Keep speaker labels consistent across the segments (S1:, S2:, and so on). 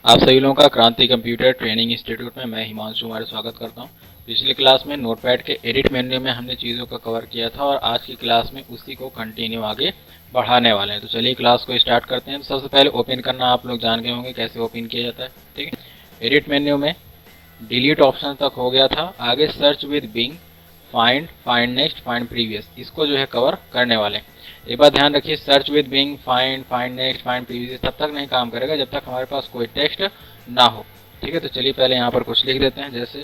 S1: आप सभी लोगों का क्रांति कंप्यूटर ट्रेनिंग इंस्टीट्यूट में मैं हिमांशु कुमार स्वागत करता हूं। पिछली क्लास में नोटपैड के एडिट मेन्यू में हमने चीज़ों को कवर किया था और आज की क्लास में उसी को कंटिन्यू आगे बढ़ाने वाले हैं। तो चलिए क्लास को स्टार्ट करते हैं। तो सबसे पहले ओपन करना आप लोग जान गए होंगे कैसे ओपन किया जाता है। ठीक है, एडिट मेन्यू में डिलीट ऑप्शन तक हो गया था, आगे search with Bing, find, find next, find previous, इसको जो है कवर करने वाले हैं। एक बात ध्यान रखिए, search with Bing, find, find next, find previous तब तक नहीं काम करेगा जब तक हमारे पास कोई टेक्स्ट ना हो। ठीक है, तो चलिए पहले यहाँ पर कुछ लिख देते हैं, जैसे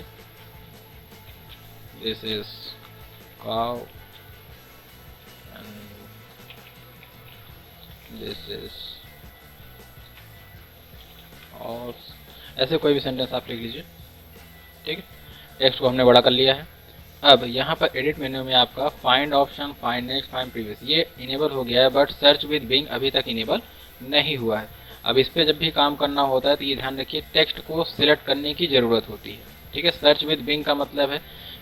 S1: this is cow and this is horse, ऐसे कोई भी सेंटेंस आप लिख लीजिए। ठीक है, टेक्स्ट को हमने बड़ा कर लिया है। अब यहाँ पर एडिट मेन्यू में आपका find option, find next, find previous ये इनेबल हो गया है, बट सर्च विद बिंग अभी तक इनेबल नहीं हुआ है। अब इस पर जब भी काम करना होता है तो ये ध्यान रखिए, टेक्स्ट को सिलेक्ट करने की ज़रूरत होती है। ठीक है, सर्च विद बिंग का मतलब है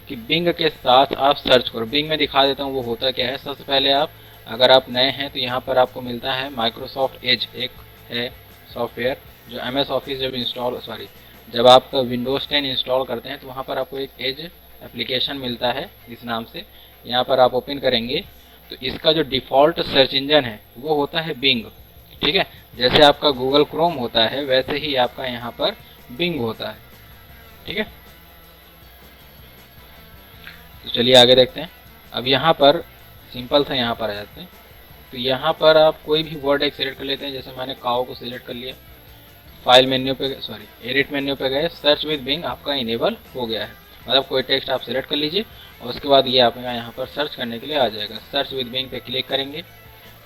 S1: कि बिंग के साथ आप सर्च करो। बिंग में दिखा देता हूँ वो होता क्या है। सबसे पहले आप, अगर आप नए हैं तो यहाँ पर आपको मिलता है माइक्रोसॉफ्ट एज, एक है सॉफ्टवेयर जो MS ऑफिस जब आप विंडोज़ 10 इंस्टॉल करते हैं तो वहाँ पर आपको एक एज एप्लीकेशन मिलता है इस नाम से। यहाँ पर आप ओपन करेंगे तो इसका जो डिफ़ॉल्ट सर्च इंजन है वो होता है बिंग। ठीक है, जैसे आपका गूगल क्रोम होता है वैसे ही आपका यहाँ पर बिंग होता है। ठीक है, तो चलिए आगे देखते हैं। अब यहाँ पर सिंपल सा यहाँ पर आ जाते हैं। तो यहाँ पर आप कोई भी वर्ड एक सिलेक्ट कर लेते हैं, जैसे मैंने काओ को सिलेक्ट कर लिया। फाइल मेन्यू पे एडिट मेन्यू पे गए, सर्च विद बिंग आपका इनेबल हो गया है। मतलब कोई टेक्स्ट आप सिलेक्ट कर लीजिए और उसके बाद ये आपका यहाँ पर सर्च करने के लिए आ जाएगा। सर्च विद बिंग पे क्लिक करेंगे,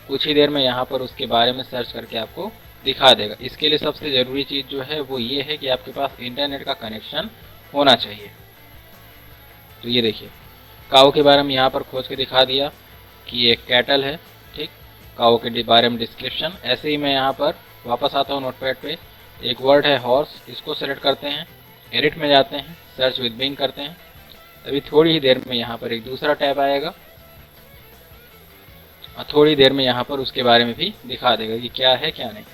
S1: कुछ ही देर में यहाँ पर उसके बारे में सर्च करके आपको दिखा देगा। इसके लिए सबसे ज़रूरी चीज़ जो है वो ये है कि आपके पास इंटरनेट का कनेक्शन होना चाहिए। तो ये देखिए, काऊ के बारे में यहाँ पर खोज के दिखा दिया कि ये कैटल है। ठीक, काऊ के बारे में डिस्क्रिप्शन। ऐसे ही मैं यहाँ पर वापस आता हूँ नोटपैड पे, एक वर्ड है हॉर्स, इसको सेलेक्ट करते हैं, एडिट में जाते हैं, सर्च विद बिंग करते हैं। अभी थोड़ी ही देर में यहाँ पर एक दूसरा टैब आएगा और थोड़ी देर में यहाँ पर उसके बारे में भी दिखा देगा कि क्या है क्या नहीं।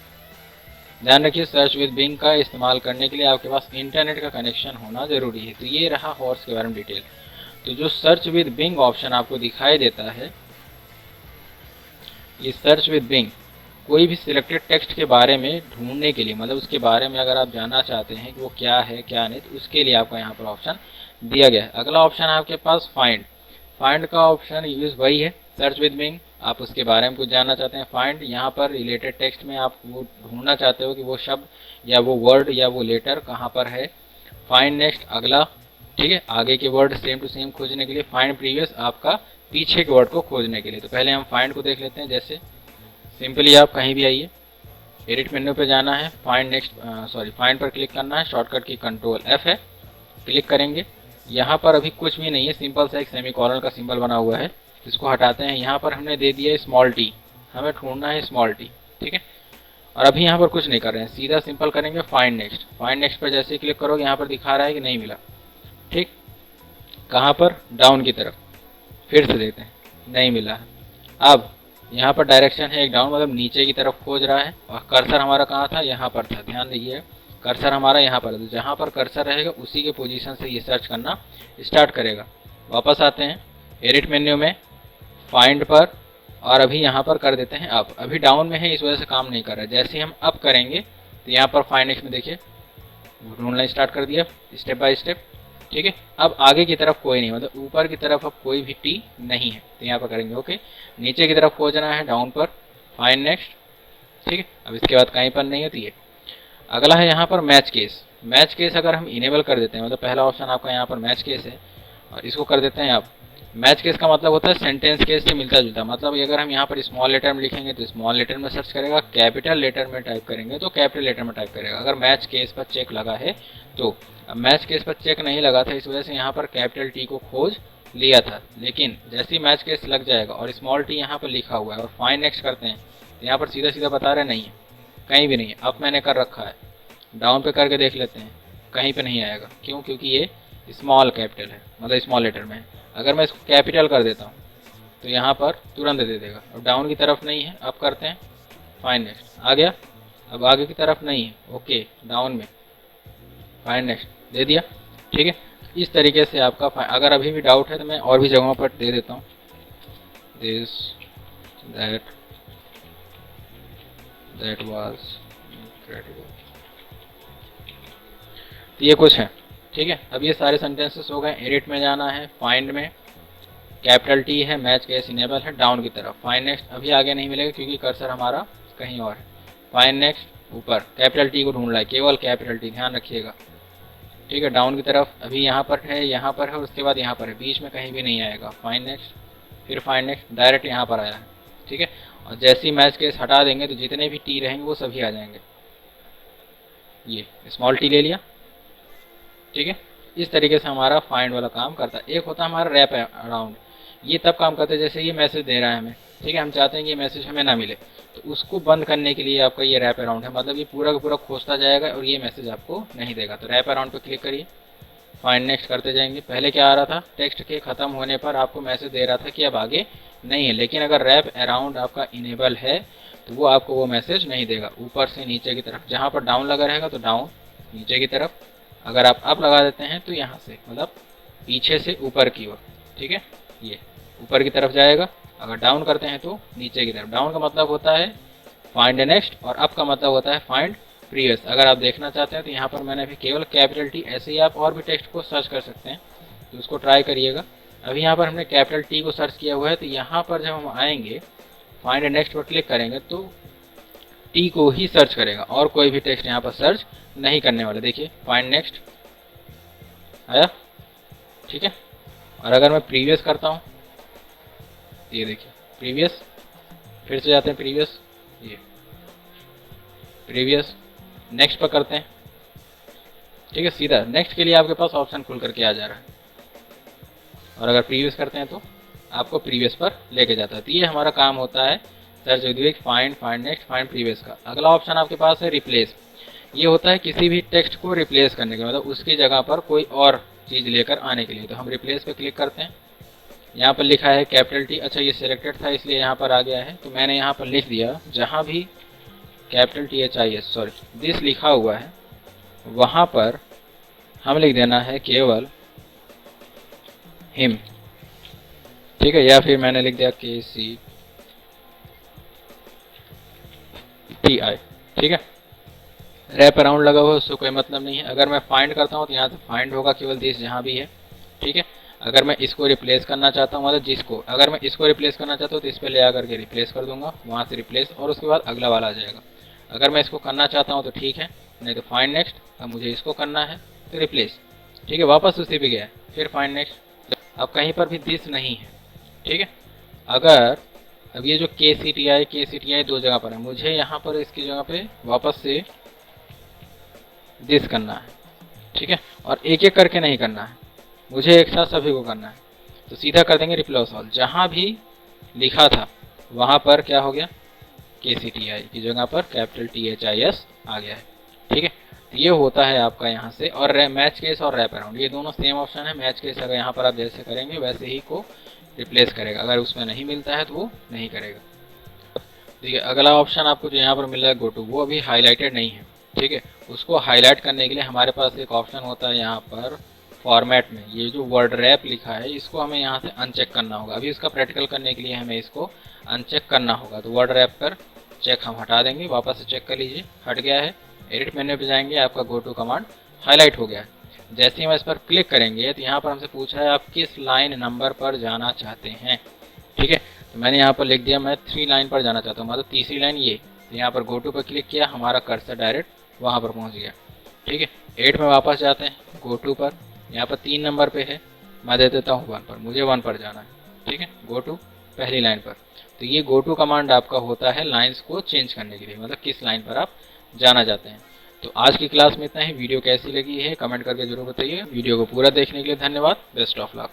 S1: ध्यान रखिए, सर्च विद बिंग का इस्तेमाल करने के लिए आपके पास इंटरनेट का कनेक्शन होना ज़रूरी है। तो ये रहा हॉर्स के बारे में डिटेल। तो जो सर्च विद बिंग ऑप्शन आपको दिखाई देता है, ये सर्च विद बिंग कोई भी सिलेक्टेड टेक्स्ट के बारे में ढूंढने के लिए, मतलब उसके बारे में अगर आप जानना चाहते हैं कि वो क्या है क्या नहीं, तो उसके लिए आपका यहाँ पर ऑप्शन दिया गया है। अगला ऑप्शन है आपके पास फाइंड। फाइंड का ऑप्शन यूज वही है, सर्च विद बिंग आप उसके बारे में कुछ जानना चाहते हैं। फाइंड यहाँ पर रिलेटेड टेक्स्ट में आप वो ढूंढना चाहते हो कि वो शब्द या वो वर्ड या वो लेटर कहाँ पर है। फाइंड नेक्स्ट अगला, ठीक है, आगे के वर्ड सेम टू सेम खोजने के लिए। फाइंड प्रीवियस आपका पीछे के वर्ड को खोजने के लिए। तो पहले हम फाइंड को देख लेते हैं। जैसे सिंपली आप कहीं भी आइए, एडिट मेन्यू पे जाना है, फाइंड नेक्स्ट फाइंड पर क्लिक करना है, शॉर्टकट की कंट्रोल F है, क्लिक करेंगे। यहाँ पर अभी कुछ भी नहीं है, सिंपल सा एक सेमीकोलन का सिंबल बना हुआ है, इसको हटाते हैं। यहाँ पर हमने दे दिया स्मॉल टी, हमें ढूंढना है स्मॉल टी। ठीक है, और अभी यहाँ पर कुछ नहीं कर रहे हैं, सीधा सिंपल करेंगे फाइंड नेक्स्ट। फाइंड नेक्स्ट पर जैसे ही क्लिक करोगे यहाँ पर दिखा रहा है कि नहीं मिला। ठीक, कहाँ पर, डाउन की तरफ, फिर से देते हैं, नहीं मिला है। अब यहाँ पर डायरेक्शन है एक डाउन, मतलब नीचे की तरफ खोज रहा है, और कर्सर हमारा कहाँ था, यहाँ पर था। ध्यान दीजिए, कर्सर हमारा यहाँ पर है, तो जहाँ पर कर्सर रहेगा उसी के पोजीशन से ये सर्च करना स्टार्ट करेगा। वापस आते हैं एडिट मेन्यू में, फाइंड पर, और अभी यहाँ पर कर देते हैं अप। अभी डाउन में है इस वजह से काम नहीं कर रहा है। जैसे ही हम अप करेंगे तो यहाँ पर फाइंड नेक्स्ट में देखिए ढूंढना स्टार्ट कर दिया स्टेप बाय स्टेप। ठीक है, अब आगे की तरफ कोई नहीं, मतलब ऊपर की तरफ अब कोई भी टी नहीं है, तो यहाँ पर करेंगे ओके। नीचे की तरफ खोजना है डाउन पर, फाइंड नेक्स्ट। ठीक है, अब इसके बाद कहीं पर नहीं होती है। अगला है यहाँ पर मैच केस। मैच केस अगर हम इनेबल कर देते हैं, मतलब पहला ऑप्शन आपका यहाँ पर मैच केस है, और इसको कर देते हैं आप। मैच केस का मतलब होता है सेंटेंस केस से मिलता जुलता। मतलब अगर हम यहाँ पर स्मॉल लेटर में लिखेंगे तो स्मॉल लेटर में सर्च करेगा, कैपिटल लेटर में टाइप करेंगे तो कैपिटल लेटर में टाइप करेगा। अगर मैच केस पर चेक लगा है तो, अब मैच केस पर चेक नहीं लगा था इस वजह से यहाँ पर कैपिटल टी को खोज लिया था, लेकिन जैसे ही मैच केस लग जाएगा और स्मॉल टी यहाँ पर लिखा हुआ है और फाइंड नेक्स्ट करते हैं तो यहाँ पर सीधा सीधा बता रहे नहीं है, कहीं भी नहीं है। अब मैंने कर रखा है, डाउन पे करके देख लेते हैं, कहीं पे नहीं आएगा। क्यों? क्योंकि ये स्मॉल कैपिटल है, मतलब स्मॉल लेटर में है। अगर मैं इसको कैपिटल कर देता हूँ तो यहाँ पर तुरंत दे देगा। अब डाउन की तरफ नहीं है, अब करते हैं फाइंड नेक्स्ट, आ गया। अब आगे की तरफ नहीं है, ओके डाउन में फाइंड नेक्स्ट दे दिया, ठीक है। इस तरीके से आपका अगर अभी भी डाउट है तो मैं और भी जगहों पर दे देता हूँ, दिस दैट वाज इनक्रेडिबल। तो ये कुछ है, ठीक है। अब ये सारे सेंटेंसेस हो गए। एडिट में जाना है, फाइंड में कैपिटल टी है, मैच केस इनेबल है, डाउन की तरफ फाइंड नेक्स्ट अभी आगे नहीं मिलेगा क्योंकि कर्सर हमारा कहीं और है। फाइंड नेक्स्ट ऊपर कैपिटल टी को ढूंढ रहा है, केवल कैपिटल टी, ध्यान रखिएगा, ठीक है। डाउन की तरफ अभी यहाँ पर है, यहाँ पर है, उसके बाद यहाँ पर है, बीच में कहीं भी नहीं आएगा। फाइंड नेक्स्ट, फिर फाइंड नेक्स्ट, डायरेक्ट यहाँ पर आया है, ठीक है। और जैसे ही मैच केस हटा देंगे तो जितने भी टी रहेंगे वो सभी आ जाएंगे। ये स्मॉल टी ले लिया, ठीक है। इस तरीके से हमारा फाइंड वाला काम करता है। एक होता है हमारा रैप अराउंड, ये तब काम करता है जैसे ये मैसेज दे रहा है हमें, ठीक है, हम चाहते हैं कि ये मैसेज हमें ना मिले, तो उसको बंद करने के लिए आपका ये रैप अराउंड है, मतलब ये पूरा का पूरा खोजता जाएगा और ये मैसेज आपको नहीं देगा। तो रैप अराउंड पे क्लिक करिए, फाइंड नेक्स्ट करते जाएंगे। पहले क्या आ रहा था, टेक्स्ट के खत्म होने पर आपको मैसेज दे रहा था कि अब आगे नहीं है, लेकिन अगर रैप अराउंड आपका इनेबल है तो वो आपको वो मैसेज नहीं देगा। ऊपर से नीचे की तरफ, जहाँ पर डाउन लगा रहेगा तो डाउन नीचे की तरफ, अगर आप अप लगा देते हैं तो यहाँ से मतलब पीछे से ऊपर की ओर, ठीक है, ये ऊपर की तरफ जाएगा। अगर डाउन करते हैं तो नीचे की तरफ। डाउन का मतलब होता है फाइंड नेक्स्ट और अप का मतलब होता है फाइंड प्रीवियस। अगर आप देखना चाहते हैं तो यहाँ पर मैंने अभी केवल कैपिटल टी, ऐसे ही आप और भी टेक्स्ट को सर्च कर सकते हैं, तो उसको ट्राई करिएगा। अभी यहाँ पर हमने कैपिटल टी को सर्च किया हुआ है, तो यहाँ पर जब हम आएंगे फाइंड नेक्स्ट पर क्लिक करेंगे तो टी को ही सर्च करेगा और कोई भी टेक्स्ट यहाँ पर सर्च नहीं करने वाला। देखिए फाइंड नेक्स्ट आया, ठीक है। और अगर मैं प्रीवियस करता हूँ, ये देखिए प्रीवियस, फिर से जाते हैं प्रीवियस, ये प्रीवियस, नेक्स्ट पर करते हैं, ठीक है, सीधा नेक्स्ट के लिए आपके पास ऑप्शन खुल करके आ जा रहा है। और अगर प्रीवियस करते हैं तो आपको प्रीवियस पर लेके जाता है। तो ये हमारा काम होता है search with find, find next, find previous का। अगला ऑप्शन आपके पास है रिप्लेस। ये होता है किसी भी टेक्स्ट को रिप्लेस करने का, मतलब उसकी जगह पर कोई और चीज़ लेकर आने के लिए। तो हम रिप्लेस पे क्लिक करते हैं, यहाँ पर लिखा है कैपिटल टी, अच्छा ये सिलेक्टेड था इसलिए यहाँ पर आ गया है, तो मैंने यहाँ पर लिख दिया जहाँ भी कैपिटल THIS सॉरी दिस लिखा हुआ है वहाँ पर हम लिख देना है केवल हिम, ठीक है। या फिर मैंने लिख दिया KCTI, ठीक है। रैप अराउंड लगा हुआ है, उससे कोई मतलब नहीं है। अगर मैं फाइंड करता हूँ तो यहाँ से फाइंड होगा केवल दिस जहाँ भी है, ठीक है। अगर मैं इसको रिप्लेस करना चाहता हूँ, मतलब जिसको, अगर मैं इसको रिप्लेस करना चाहता हूँ तो इस पर ले आकर के रिप्लेस कर दूंगा, वहाँ से रिप्लेस, और उसके बाद अगला वाला आ जाएगा। अगर मैं इसको करना चाहता हूँ तो ठीक है, नहीं तो फाइंड नेक्स्ट। अब मुझे इसको करना है तो रिप्लेस, ठीक है, वापस उसी पे गया, फिर फाइंड नेक्स्ट। अब कहीं पर भी दिस नहीं है, ठीक है। अगर अब ये जो KCTI दो जगह पर है, मुझे यहाँ पर इसकी जगह पे वापस से दिस करना है, ठीक है। और एक एक करके नहीं करना है, मुझे एक साथ सभी को करना है। तो सीधा कर देंगे रिप्लेस ऑल, जहाँ भी लिखा था वहाँ पर क्या हो गया, KCTI की जगह पर कैपिटल THIS आ गया है, ठीक है। तो ये होता है आपका यहाँ से। और मैच केस और रैप अराउंड ये दोनों सेम ऑप्शन है। मैच केस अगर यहाँ पर आप जैसे करेंगे वैसे ही को रिप्लेस करेगा, अगर उसमें नहीं मिलता है तो वो नहीं करेगा। देखिए अगला ऑप्शन आपको जो यहाँ पर मिल रहा है गो टू, वो अभी हाईलाइटेड नहीं है, ठीक है। उसको हाईलाइट करने के लिए हमारे पास एक ऑप्शन होता है यहाँ पर फॉर्मेट में, ये जो वर्ड रैप लिखा है इसको हमें यहाँ से अनचेक करना होगा। अभी इसका प्रैक्टिकल करने के लिए हमें इसको अनचेक करना होगा। तो वर्ड रैप पर चेक हम हटा देंगे, वापस से चेक कर लीजिए, हट गया है। एडिट मेन्यू पे जाएंगे, आपका गो टू कमांड हाईलाइट हो गया है। जैसे ही हम इस पर क्लिक करेंगे तो यहाँ पर हमसे पूछ रहा है आप किस लाइन नंबर पर जाना चाहते हैं, ठीक है। तो मैंने यहाँ पर लिख दिया मैं 3 लाइन पर जाना चाहता हूँ, मतलब तीसरी लाइन ये। तो यहाँ पर गो टू पर क्लिक किया, हमारा कर्सर डायरेक्ट वहाँ पर पहुँच गया, ठीक है। 8 में वापस जाते हैं, गो टू पर, यहाँ पर 3 नंबर पे है, मैं दे देता हूँ 1 पर, मुझे 1 पर जाना है, ठीक है। गो टू पहली लाइन पर। तो ये गो टू कमांड आपका होता है लाइंस को चेंज करने के लिए, मतलब किस लाइन पर आप जाना चाहते हैं। तो आज की क्लास में इतना ही। वीडियो कैसी लगी है कमेंट करके जरूर बताइए। वीडियो को पूरा देखने के लिए धन्यवाद। Best of luck.